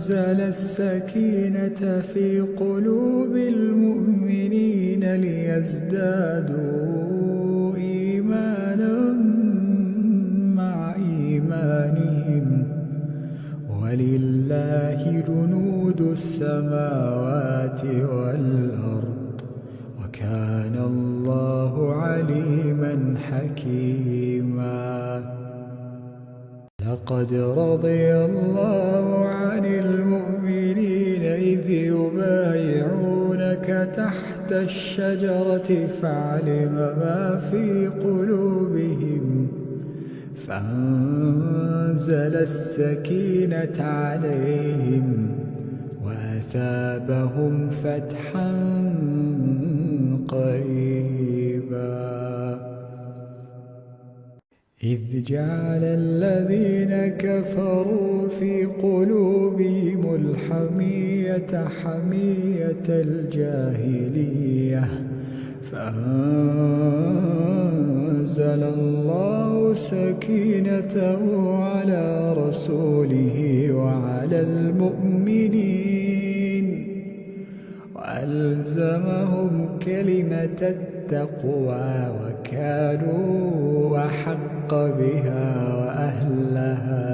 أنزل السكينة في قلوب المؤمنين ليزدادوا إيمانا مع إيمانهم، ولله جنود السماوات والأرض، وكان الله عليما حكيما. لقد رضي الله عن المؤمنين إذ يبايعونك تحت الشجرة فعلم ما في قلوبهم فأنزل السكينة عليهم وأثابهم فتحا قريبا. إذ جعل الذين كفروا في قلوبهم الحمية حمية الجاهلية فأنزل الله سكينته على رسوله وعلى المؤمنين وألزمهم كلمة التقوى وكانوا أحق بها وأهلها،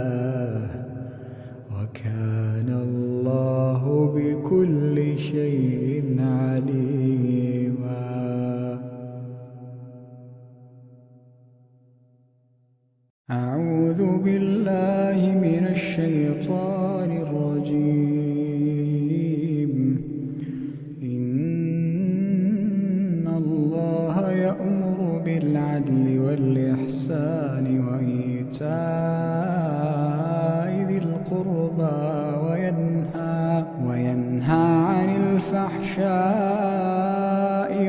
وكان الله بكل شيء عليما. أعوذ بالله من الشيطان الرجيم. إن الله يأمر بالعدل والإحسان وإيتاء ذي القربى وينهى عن الفحشاء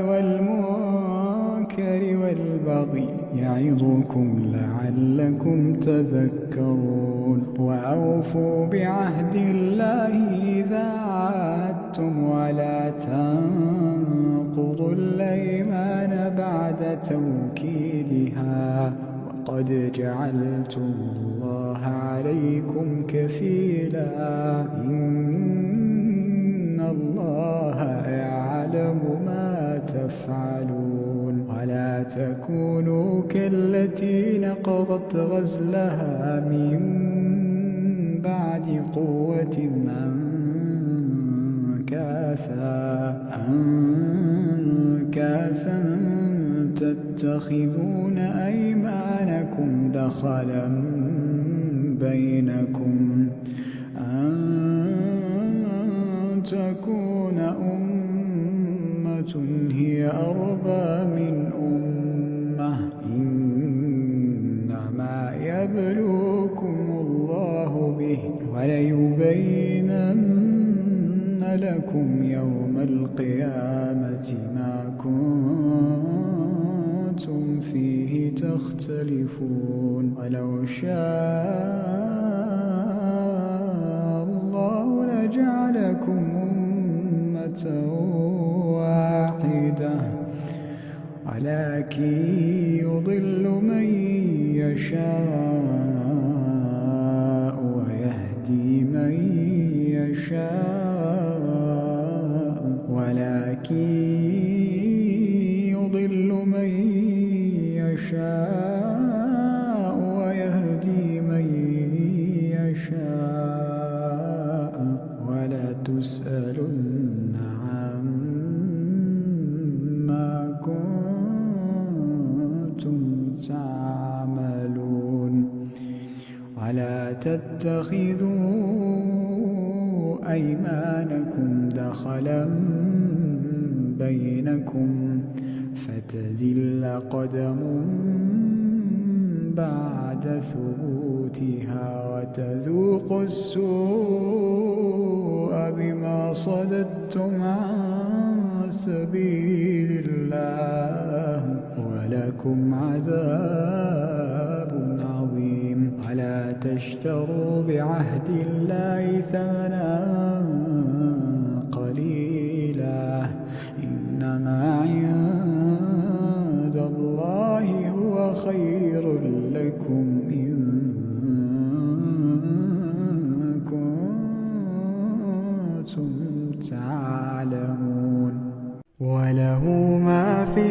والمنكر والبغي يعظكم لعلكم تذكرون. وأوفوا بعهد الله إذا عاهدتم ولا تنقضوا الأيمان بعد توكيدها وقد جعلتم الله عليكم كفيلا إن الله يعلم ما تفعلون. ولا تكونوا كالتي نقضت غزلها من بعد قوة أنكاثا تتخذون أيمانكم دخلا بينكم أن تكون أمة هي أربى من أمة إنما يبلوكم الله به وليبينن لكم يوم القيامة ما كنتم فيه تختلفون. ولو شاء الله لجعلكم أمة واحدة ولكن يضل من يشاء ويهدي من يشاء ولكن يضل من يشاء ويهدي من يشاء ولا تسألن عما كنتم تعملون. ولا تتخذوا أيمانكم دخلا بينكم فتزل قدم بعد ثبوتها وتذوقوا السوء بما صددتم عن سبيل الله ولكم عذاب عظيم. ولا تشتروا بعهد الله ثمنا قليلا إنما عند الله هو خير لكم إن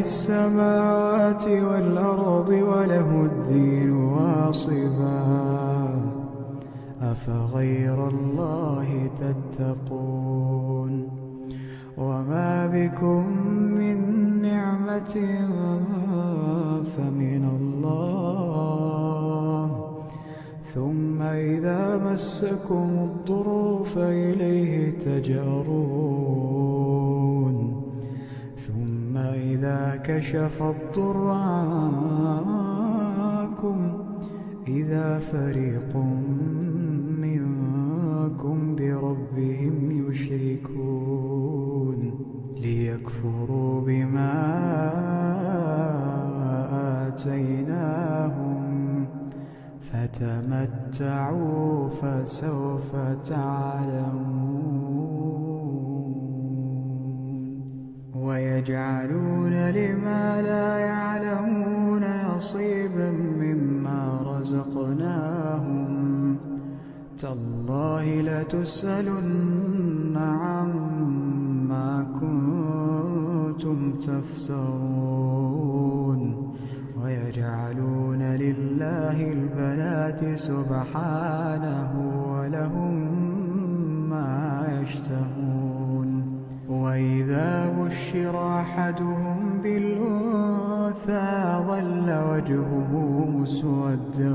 السماوات والأرض وله الدين واصبا أفغير الله تتقون وما بكم من نعمة فمن الله ثم إذا مسكم الضر فإليه تجأرون ثم إذا كشف الضر عنكم إذا فريق منكم بربهم يشركون ليكفروا بما آتيناهم فتمتعوا فسوف تعلمون ويجعلون لما لا يعلمون نصيبا مما رزقناهم تالله لتسألن عما كنتم تفترون ويجعلون لله البنات سبحانه ولهم ما يشتهون وإذا بشر أحدهم بالأنثى ظل وجهه مسودا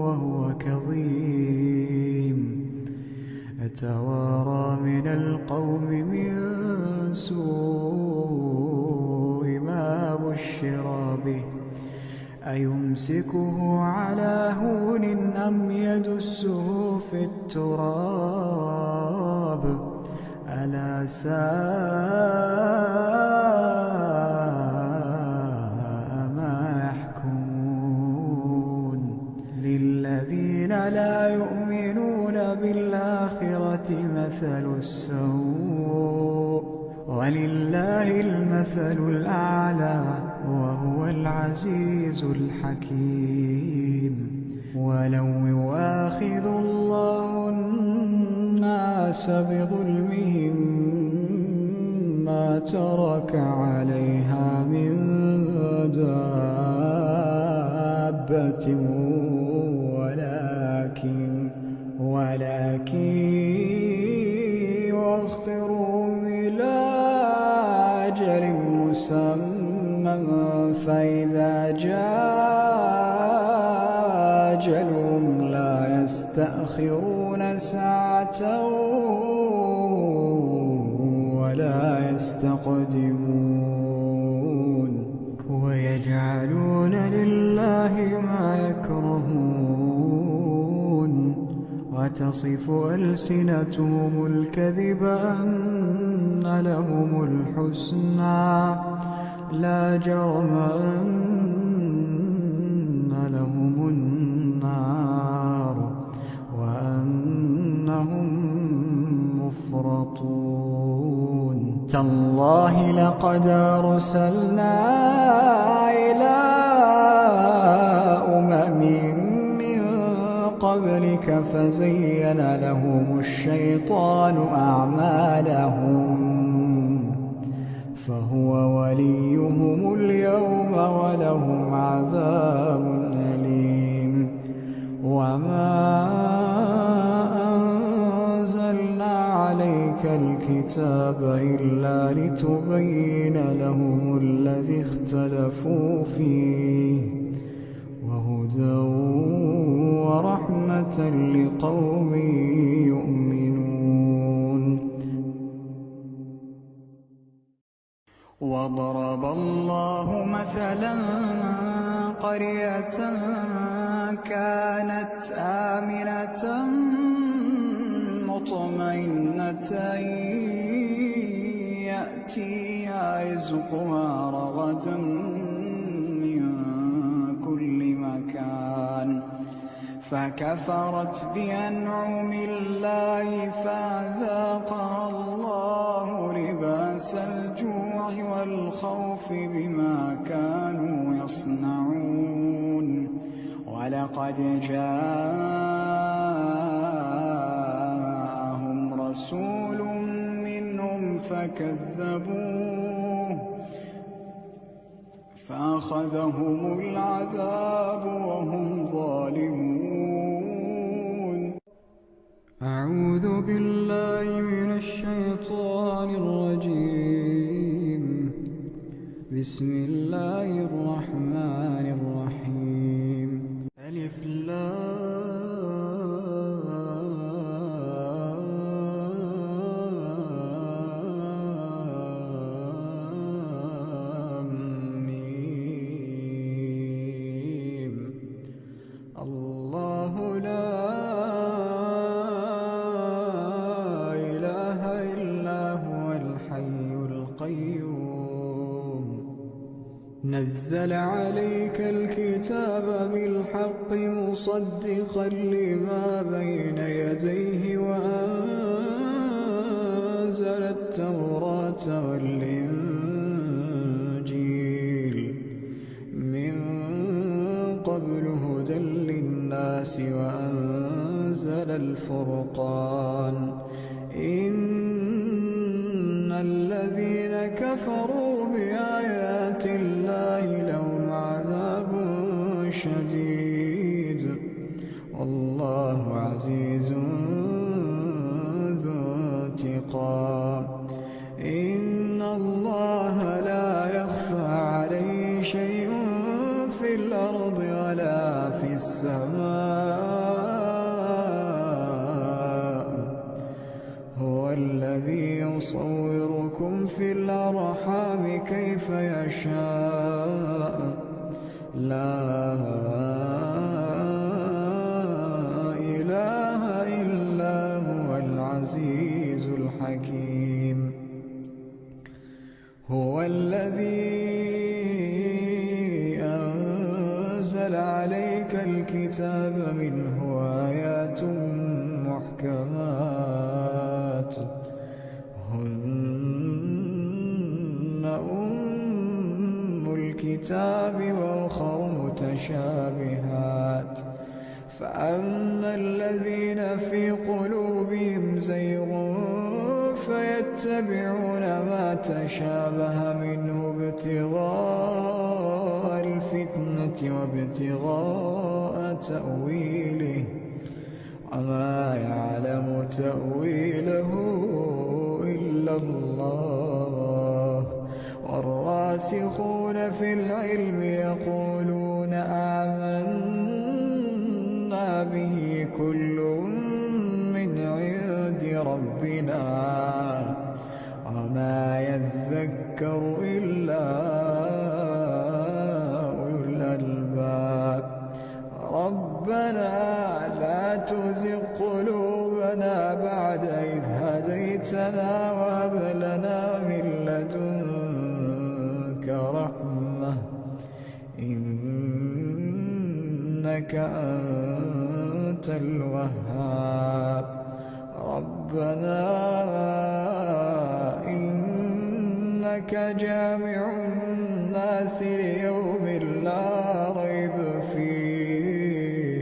وهو كظيم يتوارى من القوم من سوء ما بشر به أيمسكه على هون أم يدسه في التراب ألا ساء ما يحكمون للذين لا يؤمنون بالآخرة مثل السوء ولله المثل الأعلى وهو العزيز الحكيم ولو يؤاخذ الله الناس بظلمهم ما ترك عليها من دابة ولكن يؤخرهم إلى أجل مسمى فإذا جاء أجلهم لا يستأخرون ساعة ولا يستقدمون ويجعلون لله ما يكرهون وتصف ألسنتهم الكذب أن لهم الحسنى لا جرم أن لهم النار وأنهم مفرطون تالله لقد أرسلنا إلى أمم من قبلك فزين لهم الشيطان أعمالهم فهو وليهم اليوم ولهم عذاب أليم وما أنزلنا عليك الكتاب إلا لتبين لهم الذي اختلفوا فيه وهدى ورحمة لقوم يؤمنون وضرب الله مثلا قرية كانت آمنة مطمئنة يأتيها رزقها رغدا من كل مكان فكفرت بأنعم الله فأذاقها الله لباس الجوع والخوف بما كانوا يصنعون ولقد جاءهم رسول منهم فكذبوه فأخذهم العذاب وهم ظالمون. أعوذ بالله من الشيطان الرجيم. بسم الله الرحمن الرحيم. ألف لام ميم. الله لا إله إلا هو الحي القيوم. نزل عليك الكتاب بالحق مصدقا لما بين يديه وأنزل التوراة والإنجيل من قبل هدى للناس وأنزل الفرقان. إن الذين كفروا بآيات الله لهم عذاب شديد والله عزيز ذو انتقام. إن الله لا يخفى عليه شيء في الأرض ولا في السماء. هو الذي يصوركم في الأرحام كيف يشاء. لا إله إلا هو العزيز الحكيم. هو الذي أنزل عليك الكتاب منه آيات محكمات هن أم الكتاب وأخر متشابهات. فأما الذين في قلوبهم زيغ فيتبعون ما تشابه منه ابتغاء الفتنة وابتغاء تأويله وما يعلم تأويله إلا الله. والراسخون في العلم يقولون آمنا به كل من عند ربنا وما يذكر إلا أولو الألباب. ربنا لا تزغ قلوبنا بعد إذ هديتنا وهب لنا من لدنك رحمة إنك أنت الوهاب. ربنا إنك جامع الناس ليوم لا ريب فيه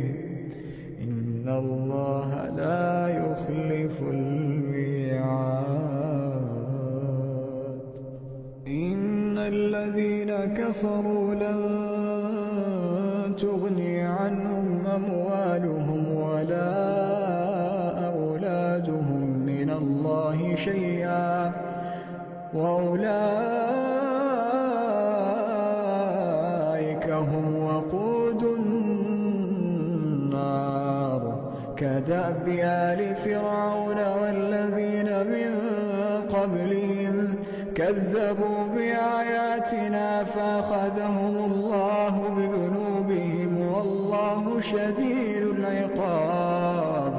إن الله لا يخلف الميعاد. إن الذين كفروا لن تغني عنهم أموالهم ولا أولادهم من الله شيئا وأولئك هم وقود النار. كدأب آل فرعون والذين من قبلهم كذبوا بآياتنا فأخذهم الله بذنوبهم والله شديد العقاب.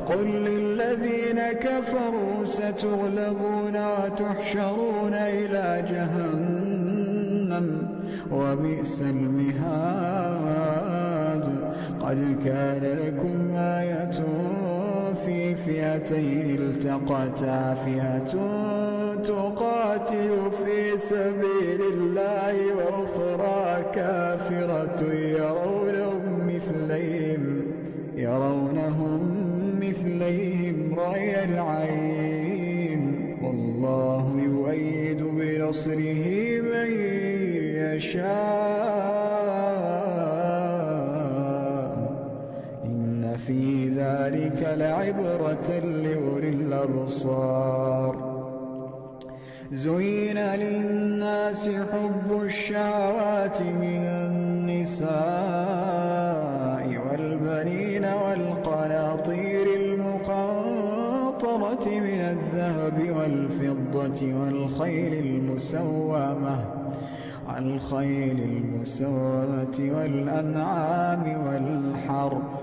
قل للذين كفروا ستغلبون وتحشرون إلى جهنم وبئس المهاد. قد كان لكم آية في فئتين التقتا فئة تقاتل في سبيل الله وأخرى كافرة يرونهم مثليهم رأي العين والله يؤيد بنصره من يشاء إن في ذلك لعبرة لأولي الأبصار زين للناس حب الشهوات من النساء والبنين والقناطير المقنطرة من الذهب والفضة والخيل المسومة والأنعام والحرث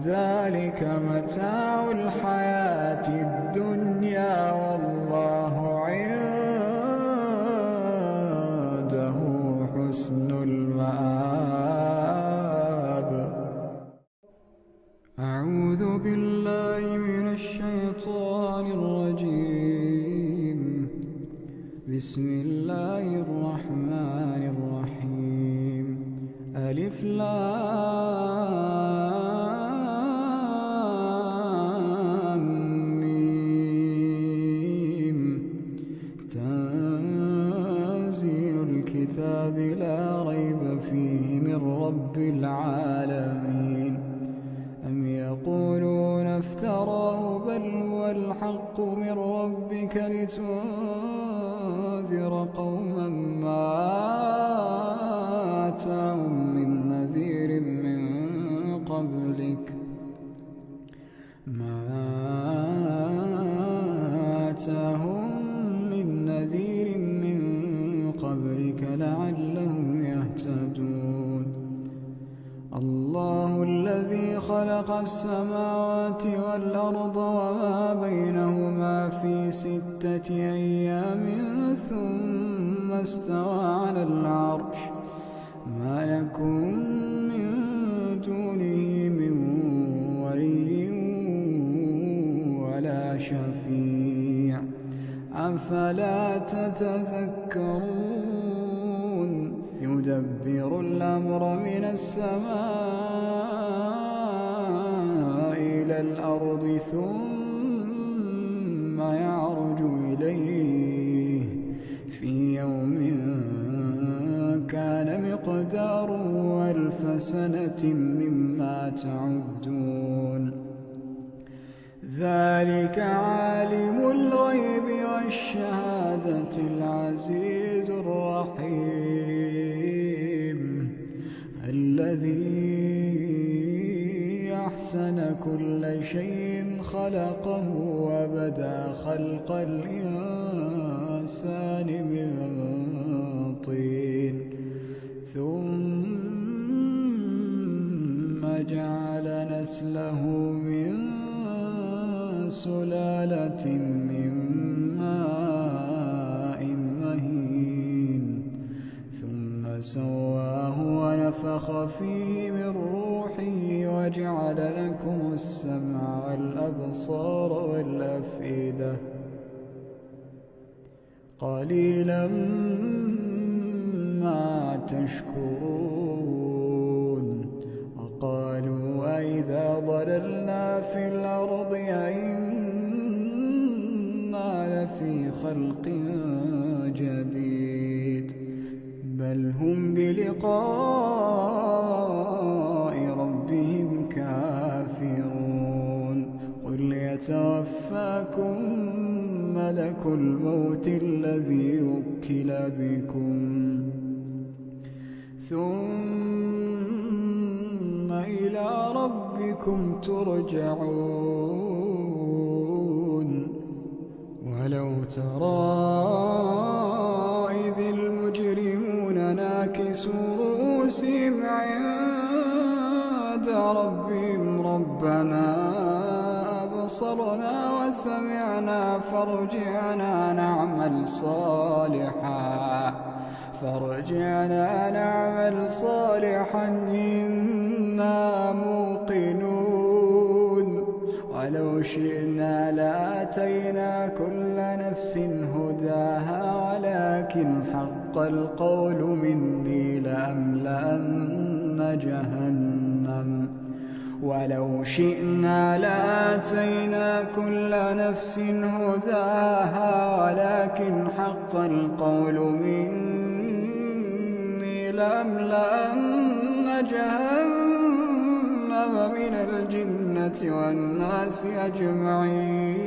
ذلك متاع الحياة الدنيا والله عنده حسن المآب. أعوذ بالله من الشيطان الرجيم. بسم الله الرحمن الرحيم. ألف لام ميم. تنزيل الكتاب لا ريب فيه من رب العالمين. أم يقولون افتراه بل هو الحق من ربك لتنذر قوما ما آتاهم من نذير من قبلك لعلهم يهتدون. الله الذي خلق السماوات والأرض وما بينهما في 6 أيام ثم استوى على العرش ما لكم من دونه من ولي ولا شفيع أفلا تتذكرون. يدبر الأمر من السماء إلى الأرض ثم يعرج إليه في يوم كان مقداره 1000 سنة مما تعدون. ذلك عالم الغيب والشهادة العزيز الرحيم الذي أحسن كل شيء خلقه وبدأ خلق الإنسان من طين ثم جعل نسله من سلالة من ماء مهين ثم سواه ونفخ فيه من روحه وجعل لكم السمع والأبصار والأفئدة قليلا ما تشكرون. وقالوا أئذا ضللنا في الأرض أئنا لفي خلق جديد بل هم بلقاء ربهم كافرون. قل يتوفاكم ملك الموت الذي وكل بكم ثم إلى ربكم ترجعون. ولو ترى إذ المجرمون ناكسوا رؤوسهم عند ربهم ربنا أبصرنا وسمعنا فارجعنا نعمل صالحا إنا موقنون. ولو شئنا لآتينا كل نفس هداها ولكن حق القول مني لأملأن جهنم. ولو شئنا لآتينا كل نفس هداها ولكن حق القول مني لأملأن جهنم من الجنة والناس أجمعين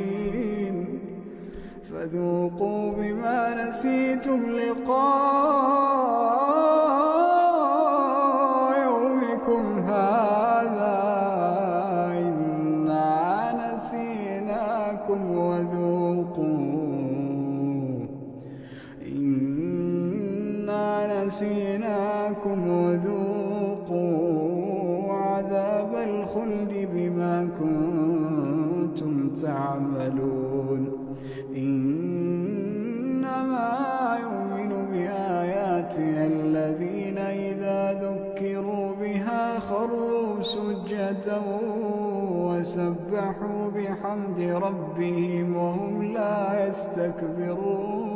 فذوقوا بما نسيتم لقاء يومكم هذا إنا نسيناكم وذوقوا عذاب الخلد بما كنتم تعملون إنما يؤمن بآياتنا الذين إذا ذكروا بها خروا سجدا وسبحوا بحمد ربهم وهم لا يستكبرون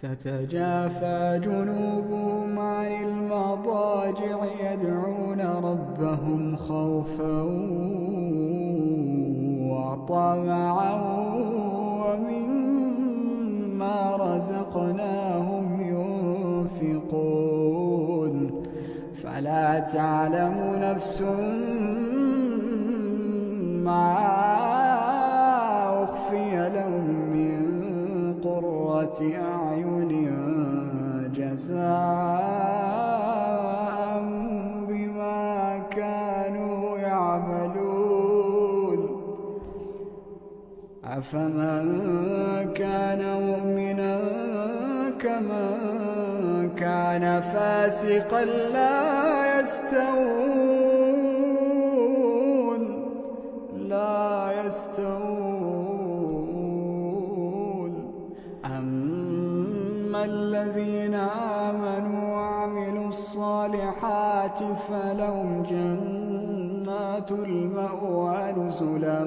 تتجافى جنوبهم عن المضاجع يدعون ربهم خوفا وطمعا ومما رزقناهم ينفقون فلا تعلم نفس ما أخفي لهم من قرة أعين جزاء بما كانوا يعملون أفمن كان مؤمنا كمن كان فاسقا لا يستوون أما الذين آمنوا وعملوا الصالحات فلهم جنات المأوى نزلا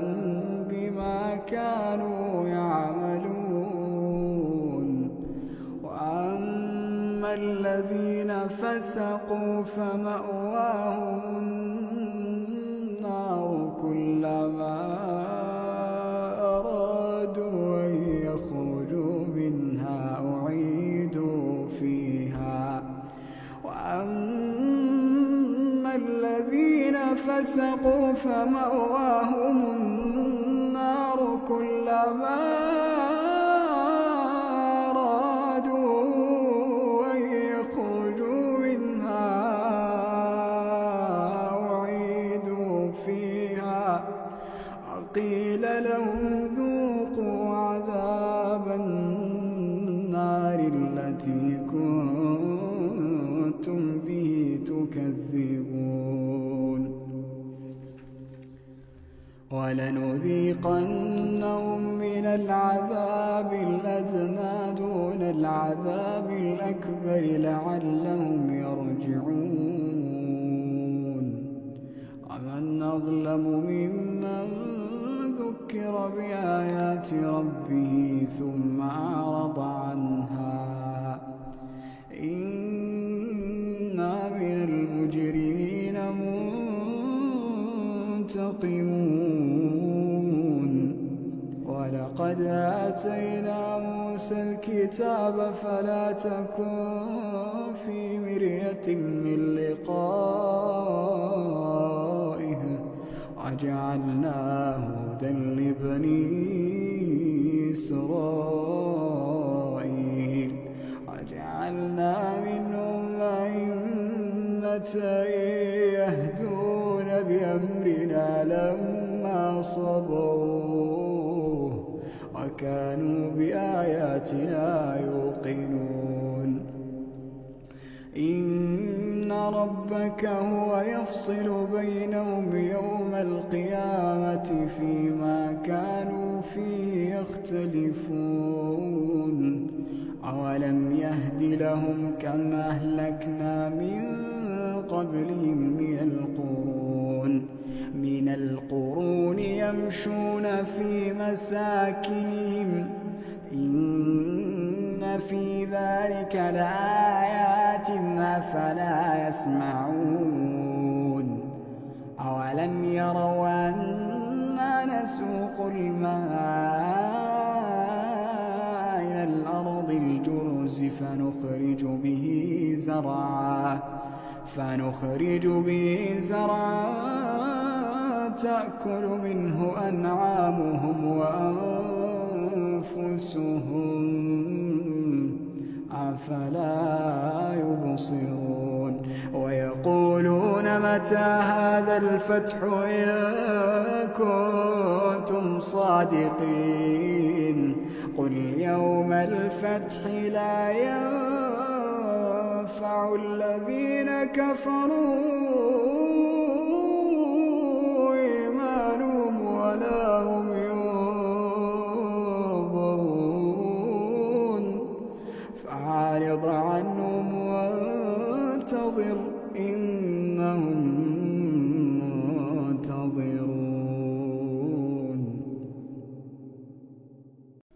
بما كانوا يعملون وأما الذين فسقوا فمأواهم النار كلما أرادوا أن يخرجوا منها أعيدوا فيها وأما الذين فسقوا فمأواهم النار كلما أرادوا أن يخرجوا منها أعيدوا فيها وقيل لهم ذوقوا عذاب النار التي كنتم به تكذبون ولنذيقنهم من العذاب الأدنى دون العذاب الأكبر لعلهم يرجعون ومن أظلم ممن ذكر بآيات ربه ثم أعرض عنها إنا من المجرمين منتقمون ولقد آتينا موسى الكتاب فلا تكن في مرية من لقائه وجعلناه هدى لبني إسرائيل وجعلنا منهم أئمة يهدون بأمرنا لما صبروا وكانوا بآياتنا يوقنون إن ربك هو يفصل بينهم يوم القيامة فيما كانوا فيه يختلفون أولم يهد لهم كم أهلكنا من قبلهم من القرون يمشون في مساكنهم إن في ذلك لآيات أفلا يسمعون أولم يروا أنا نسوق الماء إلى الأرض الجرز الكنوز فنخرج به زرعا تأكل منه أنعامهم وأنفسهم أفلا يبصرون ويقولون متى هذا الفتح إن كنتم صادقين قل يوم الفتح لا ينفع الذين كفروا إيمانهم ولا هم ينظرون فأعرض عنهم وانتظر إنهم منتظرون.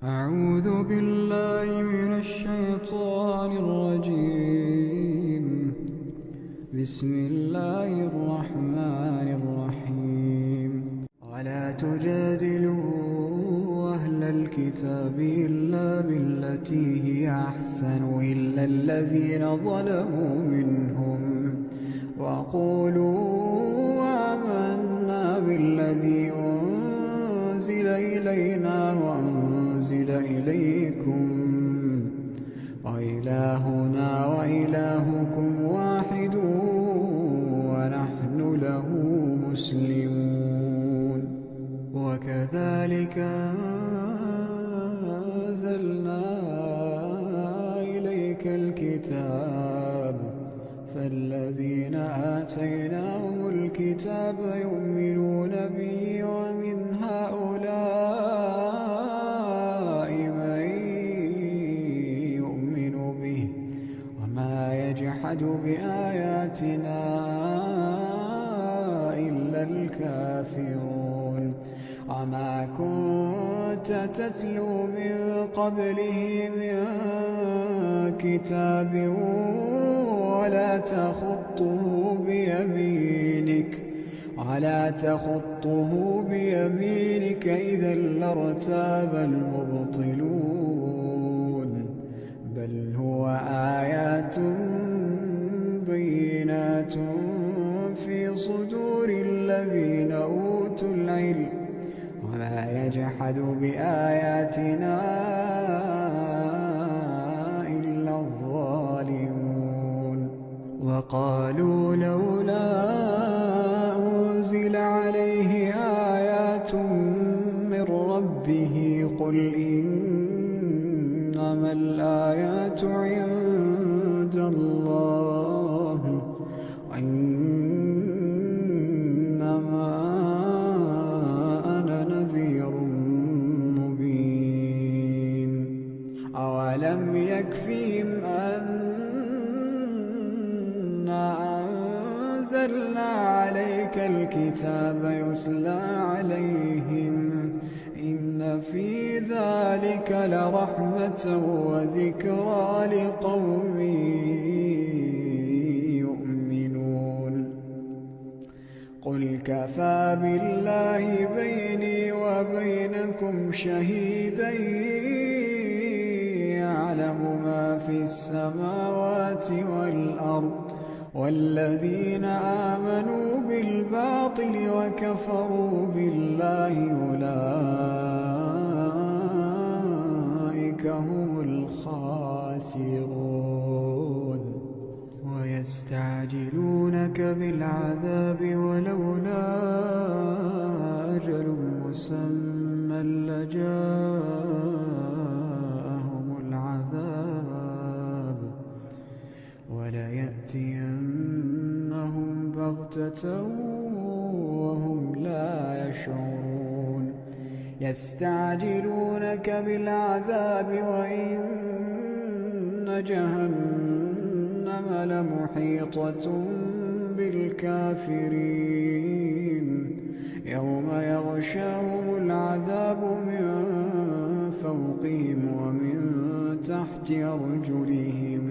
أعوذ بالله من الشيطان الرجيم. بسم الله الرحمن الرحيم. ولا تجادلوا أهل الكتاب إلا بالتي هي أحسن إلا الذين ظلموا منهم وقولوا آمنا بالذي أنزل إلينا وأنزل إليكم وإلهنا وإلهكم واحد ونحن له مسلمون. وكذلك أنزلنا إليك الكتاب فالذين آتيناهم الكتاب يؤمنون به ومن هؤلاء من يؤمن به وما يجحد بآياتنا إلا الكافرون. وما كنت تتلو من قبله من كتاب ولا تخطه بيمينك إذا لارتاب المبطلون بل هو آيات بينات في صدور الذين أوتوا العلم وما يجحد بآياتنا إلا الظالمون. وقالوا لولا أنزل عليه آيات من ربه قل إنما الآيات عند الله وإنما أنا نذير مبين. أولم يكفهم أنا أنزلنا عليك الكتاب يتلى عليهم إن في ذلك لرحمة وذكرى لقوم يؤمنون. قل كفى بالله بيني وبينكم شهيدا يعلم ما في السماوات والأرض والذين آمنوا بالباطل وكفروا بالله أولئك هم الخاسرون. ويستعجلونك بالعذاب ولولا أجل مسمى لجاءهم العذاب وليأتينهم بغتة وهم لا يشعرون. يستعجلونك بالعذاب وإن جهنم لمحيطة بالكافرين يوم يغشاهم العذاب من فوقهم ومن تحت أرجلهم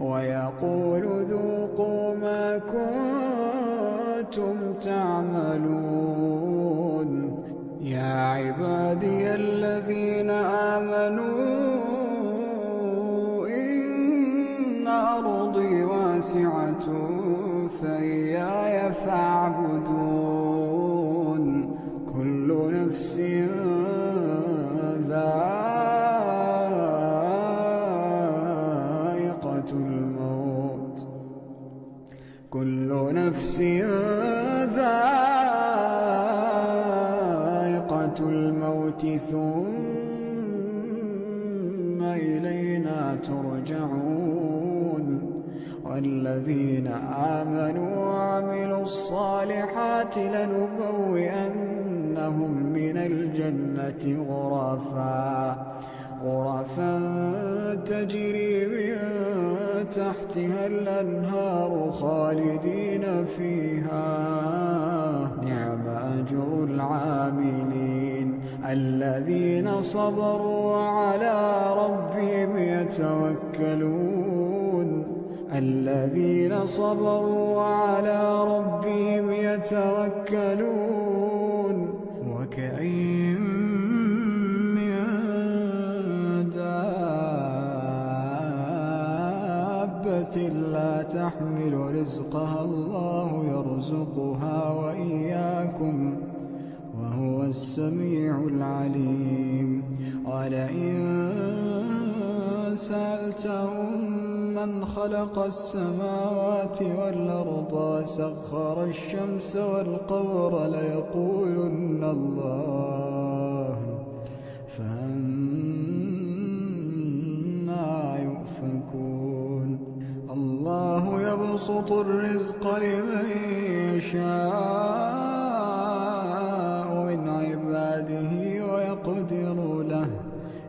ويقول ذوقوا ما كنتم تعملون. يا عبادي الذين آمنوا نفس ذائقة الموت ثم إلينا ترجعون والذين آمنوا وعملوا الصالحات لنبوئنهم من الجنة غرفا تجري من تحتها الأنهار خالدين فيها نعم أجر العاملين الذين صبروا وعلى ربهم يتوكلون وكأين من دابة لا تحمل رزقها الله يرزقها وإياكم وهو السميع العليم ولئن سألتهم من خلق السماوات والأرض وسخر الشمس والقمر ليقولن الله فأنى يؤفكون الله يبسط الرزق لمن يشاء من عباده ويقدر له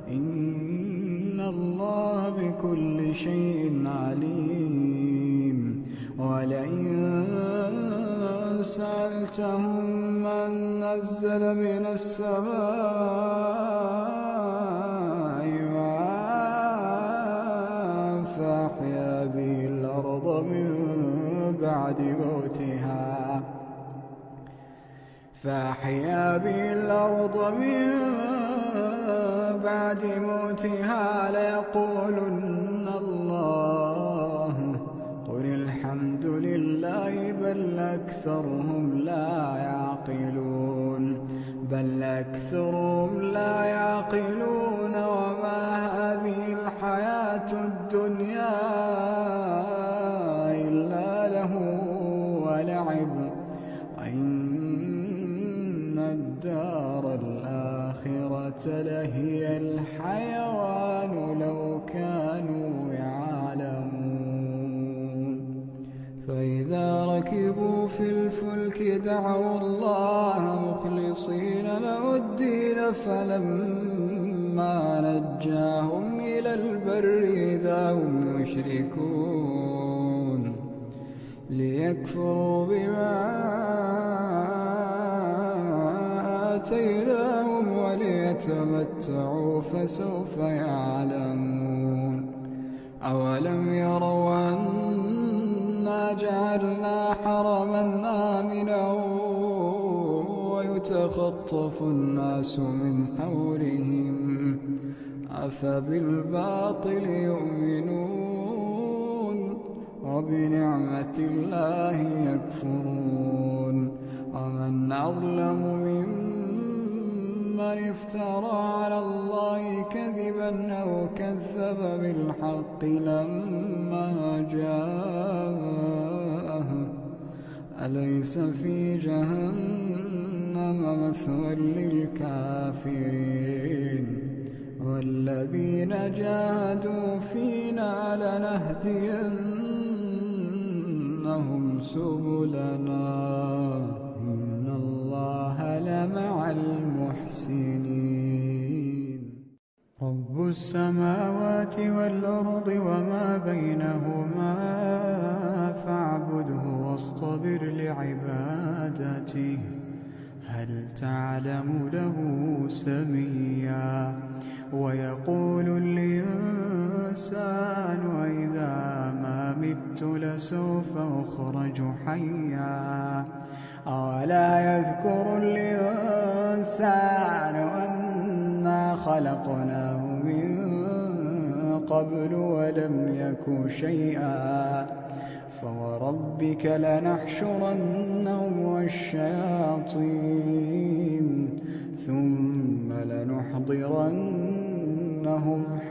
إن الله بكل شيء عليم ولئن سألتهم من نزل من السماء ماء فأحيا به الأرض من بعد موتها ليقولن الله قل الحمد لله بل أكثرهم لا يعقلون وما هذه الحياة الدنيا إلا لهو ولعب وإن الدار الآخرة لهي الحيوان لو كانوا يعلمون فإذا ركبوا في الفلك دعوا الله مخلصين له الدين فلما نجاهم إلى البر إذا هم يشركون ليكفروا بما آتيناهم وليتمتعوا فسوف يعلمون أولم يروا أنا جعلنا حرما آمنا ويتخطف الناس من حولهم أفبالباطل يؤمنون وبنعمة الله يكفرون ومن أظلم ممن افترى على الله كذبا أو كذب بالحق لما جاءه أليس في جهنم مثوى للكافرين والذين جاهدوا فينا لنهدينهم سبلنا إن الله لمع المحسنين رب السماوات والأرض وما بينهما فاعبده واصطبر لعبادته هل تعلم له سميا ويقول الإنسان إذا ما مت لسوف أخرج حيا أولا يذكر الإنسان أنا خلقناه من قبل ولم يك شيئا فوربك لنحشرنهم والشياطين ثم لنحضرنهم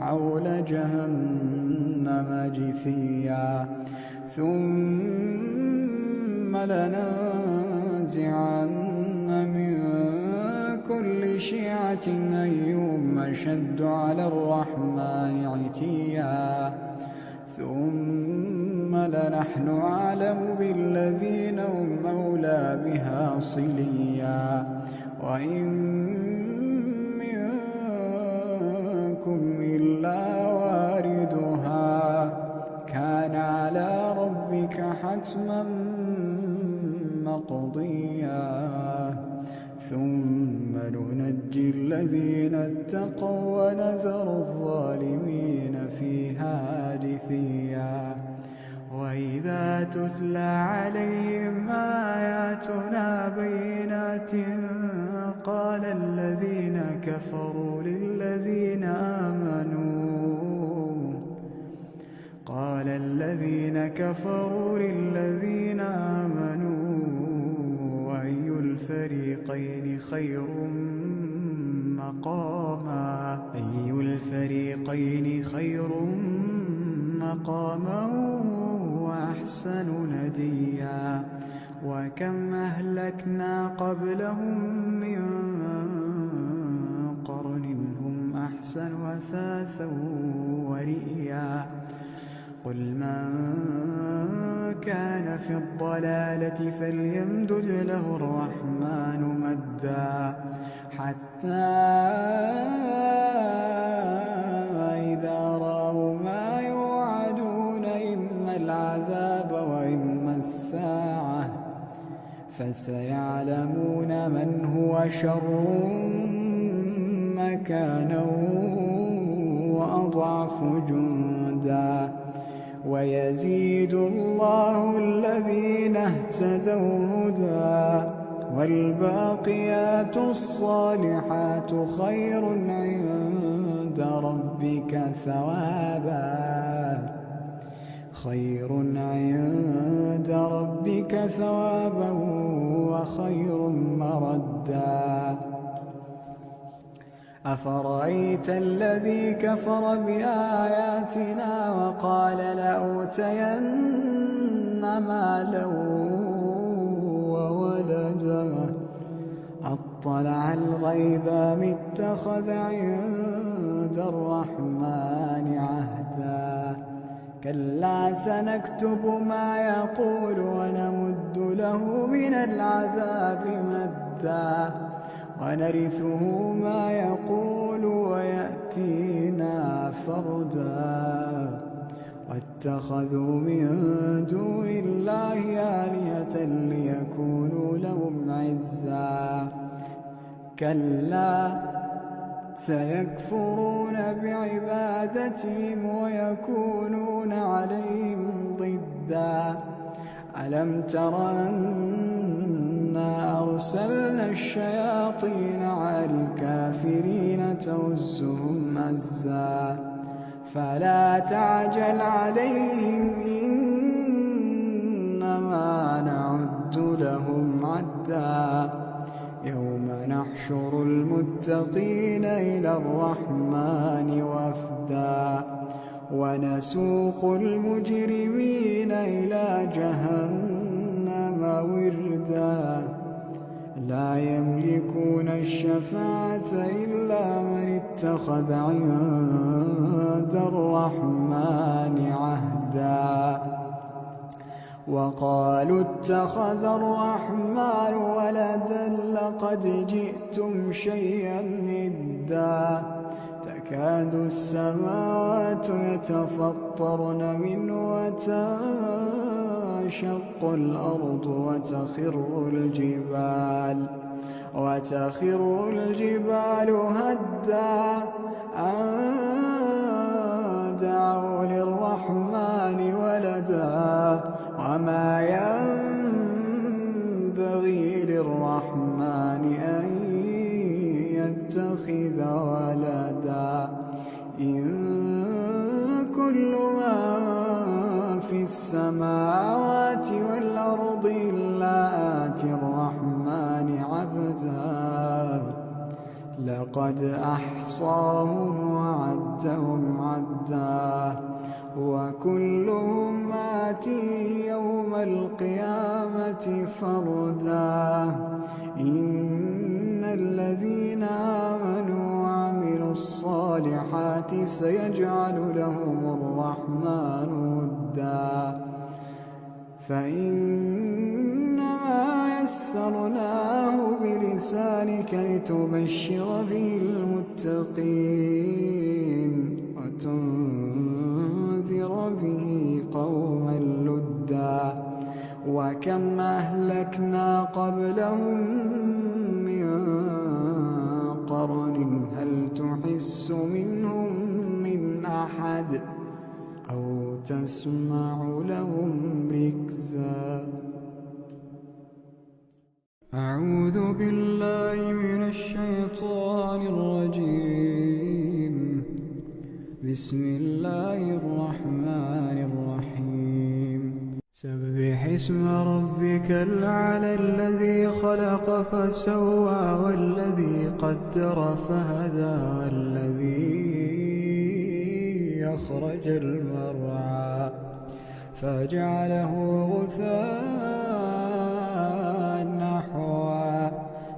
حول جهنم جثيا ثم لننزعن من كل شيعة أيهم أشد على الرحمن عتيا ثم لنحن أعلم بالذين هم أولى بها صليا وإن منكم إلا واردها كان على ربك حتما مقضيا ثم ننجي الذين اتقوا ونذر الظالمين فيها جثيا وإذا تتلى عليهم آياتنا بينات قال الذين كفروا للذين آمنوا أي الفريقين خير مقاما وأحسن نديا وكم أهلكنا قبلهم من قرن هم أحسن أثاثا ورئيا قل من كان في الضلالة فليمدد له الرحمن مدا حتى إذا رأوا ما يوعدون إما العذاب وإما الساعة فسيعلمون من هو شر مكانا وأضعف جندا ويزيد الله الذين اهتدوا هدى والباقيات الصالحات خير عند ربك ثوابا وخير مردا أفرأيت الذي كفر بآياتنا وقال لأوتين مالا وولدا أطلع الغيب أم اتخذ عند الرحمن عهدا كلا سنكتب ما يقول ونمد له من العذاب مدا ونرثه ما يقول ويأتينا فردا واتخذوا من دون الله آلهة ليكونوا لهم عزا كلا سيكفرون بعبادتهم ويكونون عليهم ضدا ألم تر أنا أرسلنا الشياطين على الكافرين تؤزهم أزا فلا تعجل عليهم إنما نعد لهم عدا يوم نحشر المتقين إلى الرحمن وفدا ونسوق المجرمين إلى جهنم وردا لا يملكون الشفاعة إلا من اتخذ عند الرحمن عهدا وقالوا اتخذ الرحمن ولدا لقد جئتم شيئا إدا تكاد السماوات يتفطرن منه وتنشق الأرض وتخر الجبال هدا أن دعوا للرحمن ولدا وما ينبغي للرحمن أن يتخذ ولدا إن كل من في السماوات والأرض إلا آتي الرحمن عبدا لقد أحصاهم وعدهم عدا وكلهم آتيه يوم القيامة فردا إن الذين آمنوا وعملوا الصالحات سيجعل لهم الرحمن ودا فإنما يسرناه بلسانك لتبشر به المتقين وتنذر به قوما لدا وكم أهلكنا قبلهم من قرن هل تحس منهم من أحد أو تسمع لهم ركزا أعوذ بالله من الشيطان الرجيم بسم الله الرحمن الرحيم سبح اسم ربك الأعلى الذي خلق فسوى والذي قدر فهدى والذي أخرج المرعى فجعله غثاء نحوا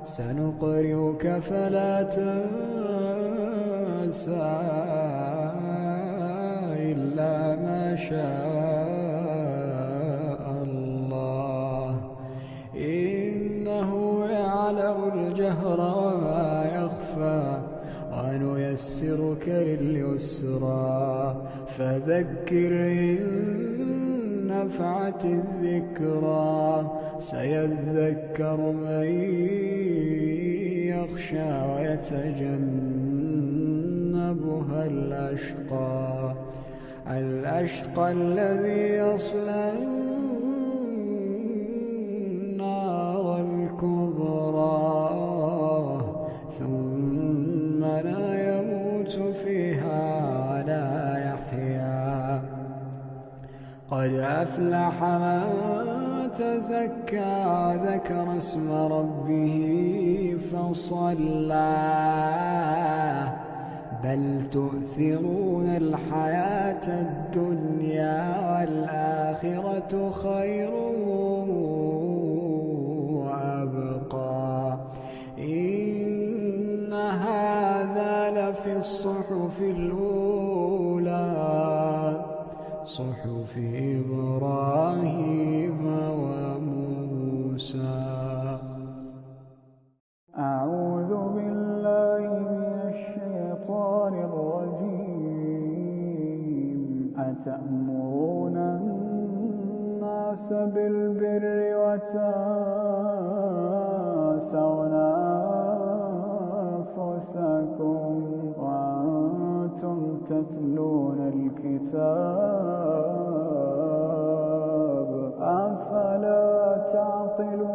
سنقرئك فلا تنسى إلا ما شاء الله إنه يعلم الجهر وما يخفى ونيسرك لليسرى فذكر إن نفعت الذكرى سيذكر من يخشى ويتجنبها الأشقى الذي يصلى النار الكبرى ثم لا يموت فيها ولا يحيا قد أفلح من تزكى وذكر اسم ربه فصلى بل تؤثرون الحياة الدنيا والآخرة خير وأبقى إن هذا لفي الصحف الأولى صحف إبراهيم وموسى أعوذ بالله من الشيطان الرجيم أتأمرون الناس بالبر وتنسون أنفسكم وأنتم تتلون الكتاب أفلا تعقلون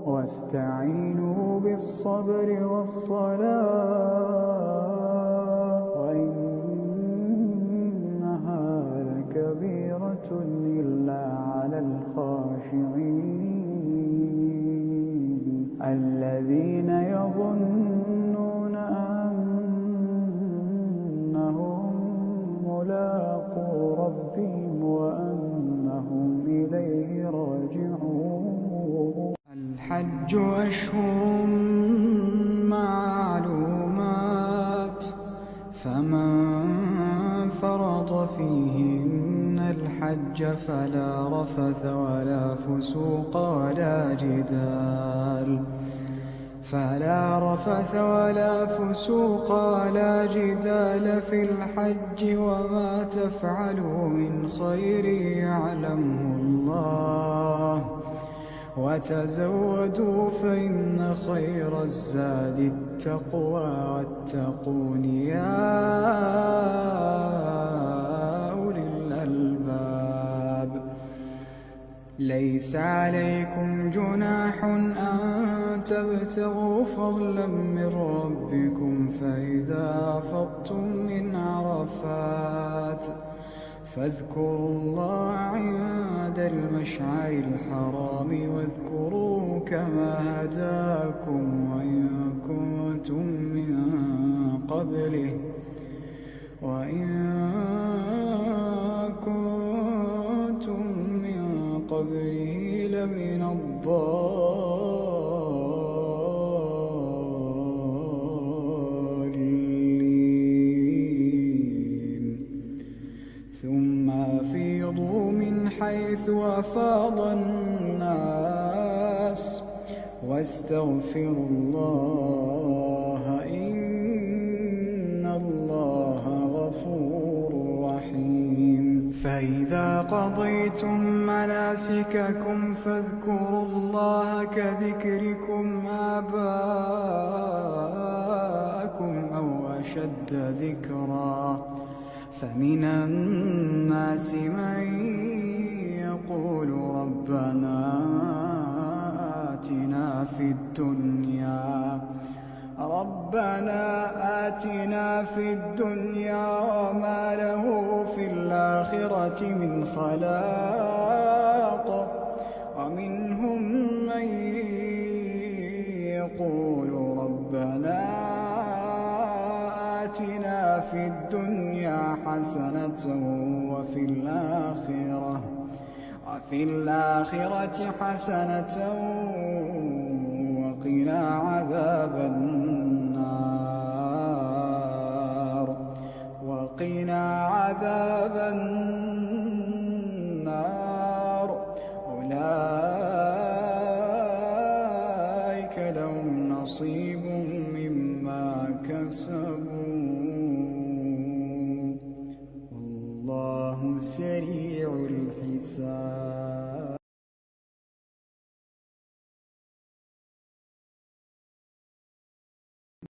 واستعينوا بالصبر والصلاة وإنها لكبيرة إلا على الخاشعين الذين يظنون أنهم ملاقو ربهم وأنهم إليه راجعون الحج أشهر معلومات فمن فرض فيهن الحج فلا رفث ولا فسوق ولا جدال في الحج وما تفعلوا من خير يعلمه الله وتزودوا فإن خير الزاد التقوى واتقون يا أولي الألباب ليس عليكم جناح أن تبتغوا فضلا من ربكم فإذا أفضتم من عرفات فاذكروا الله عند المشعر الحرام واذكروه كما هداكم وإن كنتم من وإن كنتم من قبله لمن الضالين ثم أفيضوا من حيث أفاض الناس واستغفروا الله إن الله غفور رحيم فإذا قضيتم مناسككم فاذكروا الله كذكركم آباءكم أو أشد ذكرا فمن الناس من يقول ربنا آتنا في الدنيا وما له في الآخرة من خلاق ومنهم من يقول ربنا آتنا في الدنيا حسنة وفي الآخرة حسنة وقنا عذاب النار أولئك لهم نصيب مما كسبوا والله سريع الحساب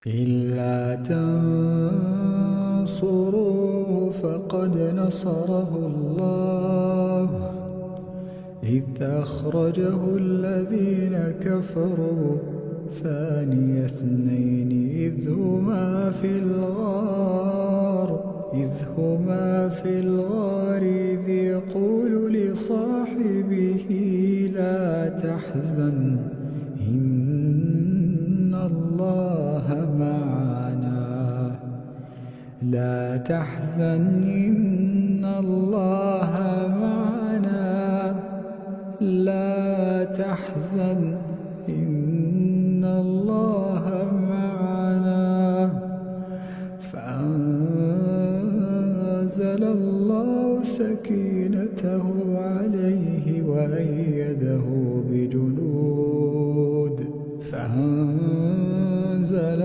إلا تنصروه فقد نصره الله إذ أخرجه الذين كفروا ثاني اثنين إذ هما في الغار إذ يقول لصاحبه لا تحزن إن الله معنا فأنزل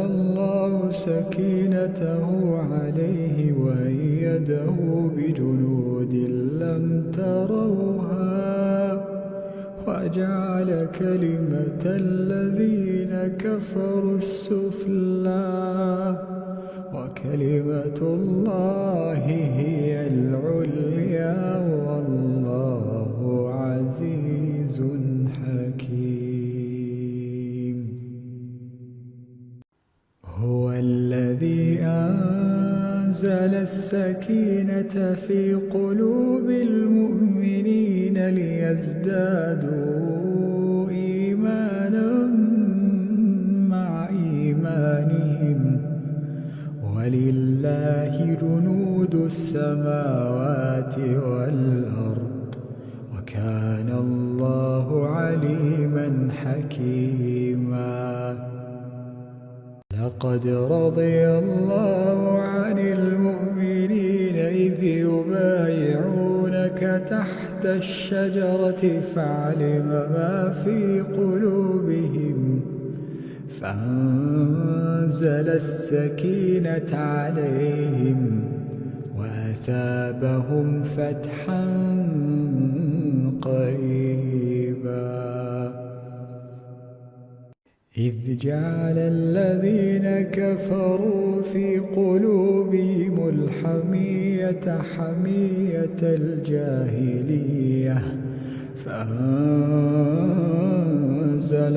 الله سكينته عليه وأيده بجنود لم تروها وجعل كلمة الذين كفروا السفلى وكلمة الله هي العليا والله عزيز حكيم هو الذي أنزل السكينة في قلوب المؤمنين ليزدادوا إيمانا مع إيمانهم ولله جنود السماوات والأرض وكان الله عليما حكيما لقد رضي الله عن المؤمنين إذ يبايعونك تحت الشجرة فعلم ما في قلوبهم فأنزل السكينة عليهم وأثابهم فتحا قريبا إذ جعل الذين كفروا في قلوبهم الحمية حمية الجاهلية فأنزل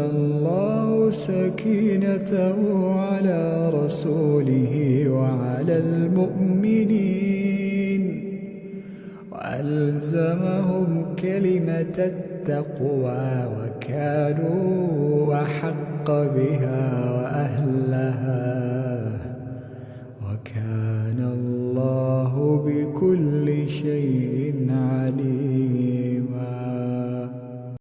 الله سكينته على رسوله وعلى المؤمنين وألزمهم كلمة التقوى وكانوا أحق بها وأهلها وكان